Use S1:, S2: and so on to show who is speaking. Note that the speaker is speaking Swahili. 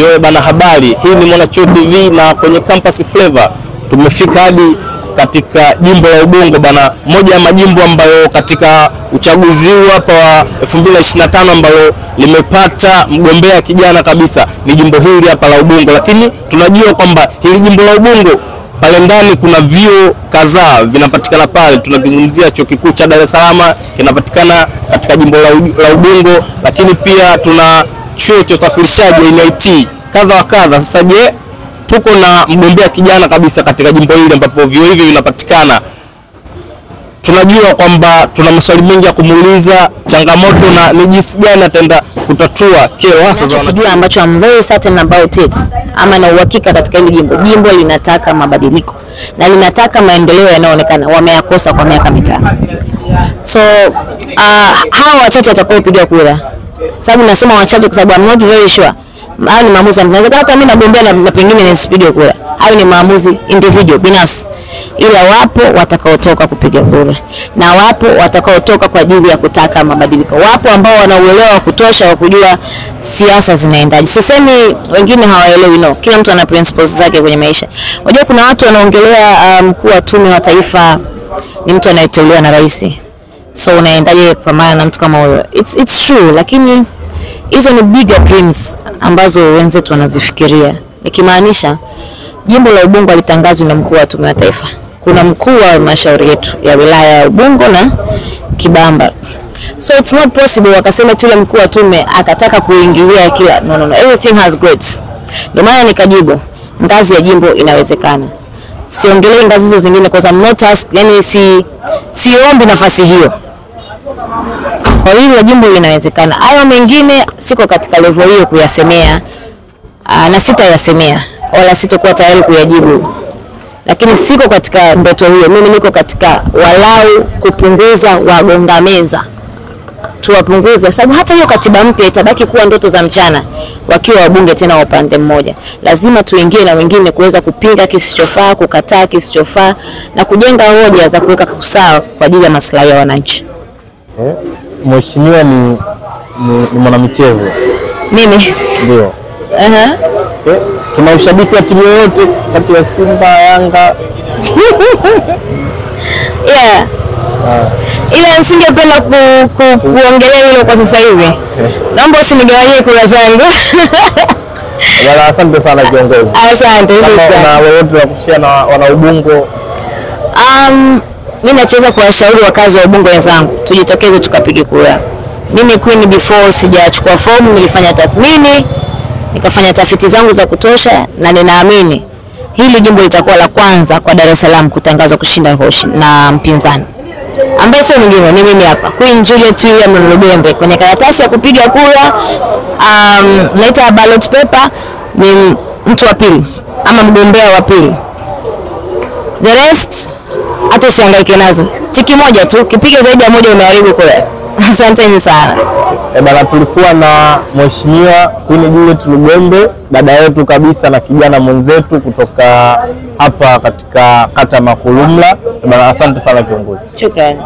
S1: Yoe bana, habari. Hii ni Mwanachuo TV na kwenye Campus Flavor tumefika hadi katika jimbo la Ubungo bana, moja ya majimbo ambayo katika uchaguzi huu hapa wa 2025 ambalo limepata mgombea kijana kabisa ni jimbo hili hapa la Ubungo. Lakini tunajua kwamba hili jimbo la Ubungo pale ndani kuna vyuo kadhaa vinapatikana pale. Tunakizungumzia Chuo Kikuu cha Dar es Salaam kinapatikana katika jimbo la Ubungo, lakini pia tuna chuo cha usafirishaji NIT kadha wa kadha. Sasa je, tuko na mgombea kijana kabisa katika jimbo hili ambapo vyuo hivi vinapatikana. Tunajua kwamba tuna maswali mengi ya kumuuliza, changamoto na ni jinsi gani ataenda kutatua kero hasa za
S2: wananchi ambacho I'm very certain about it, ama na uhakika katika hili jimbo. Jimbo linataka mabadiliko na linataka maendeleo yanayoonekana wameyakosa kwa miaka mitano. So hawa wachache watakaopiga kura, sababu nasema wachache kwa sababu I'm not very sure. Hayo ni maamuzi, naweza hata mimi nagombea na pengine nisipige kura. Hayo ni maamuzi individual binafsi. Ila wapo watakaotoka kupiga kura na wapo watakaotoka kwa ajili ya kutaka mabadiliko. Wapo ambao wanauelewa wa kutosha wa kujua siasa zinaendaje. Sisemi wengine hawaelewi, no. Kila mtu ana principles zake kwenye maisha. Unajua kuna watu wanaongelea mkuu wa tume wa taifa ni mtu anayeteuliwa na rais. So unaendaje kupambana na mtu kama huyo? It's true, lakini hizo ni bigger dreams ambazo wenzetu wanazifikiria. Nikimaanisha jimbo la Ubungo litangazwa na mkuu wa tume wa taifa. Kuna mkuu wa halmashauri yetu ya wilaya ya Ubungo na Kibamba. So it's not possible wakasema yule mkuu wa tume akataka kuingilia kila no. Everything has grades. Ndio maana nikajibu ngazi ya jimbo inawezekana. Siongelee ngazi hizo zingine kwa sababu not ask, yani siombi nafasi hiyo. Kwa hiyo la jimbo linawezekana. Hayo mengine siko katika level hiyo kuyasemea na sitayasemea wala sitakuwa tayari kuyajibu. Lakini siko katika ndoto hiyo. Mimi niko katika walau kupunguza wagonga meza. Tuwapunguze sababu hata hiyo katiba mpya itabaki kuwa ndoto za mchana wakiwa wabunge tena wa upande mmoja. Lazima tuingie na wengine kuweza kupinga kisichofaa, kukataa kisichofaa na kujenga hoja za kuweka sawa kwa ajili ya maslahi ya wananchi.
S1: Mheshimiwa ni mwanamichezo.
S2: Mimi
S1: ndio. Tuna ushabiki wa timu yote kati ya Simba, Yanga.
S2: Yeah. Ila nisingependa kuongelea hilo kwa sasa hivi. Naomba usinigawanyie kura zangu.
S1: Bwana, asante sana kiongozi.
S2: Asante.
S1: Na wewe wa kushia na wana Ubungo.
S2: Mimi nachoweza kuwashauri wakazi wa Ubungo wenzangu, tujitokeze tukapige kura. Mimi Queen before sijachukua fomu nilifanya tathmini, nikafanya tafiti zangu za kutosha na ninaamini hili jimbo litakuwa la kwanza kwa Dar es Salaam kutangazwa kushinda na mpinzani. Ambaye sio mwingine ni mimi hapa, Queen Juliet William Lubembe. Kwenye karatasi ya kupiga kura naita ballot paper ni mtu wa pili ama mgombea wa pili. The rest hata usihangaike nazo. Tiki moja tu, kipiga zaidi ya moja umeharibu kura. Asanteni sana.
S1: Bana, tulikuwa na Mheshimiwa Queen Juliet Lubembe, dada yetu kabisa na kijana mwenzetu kutoka hapa katika kata Makulumla. Bana, asante sana kiongozi.
S2: Shukrani.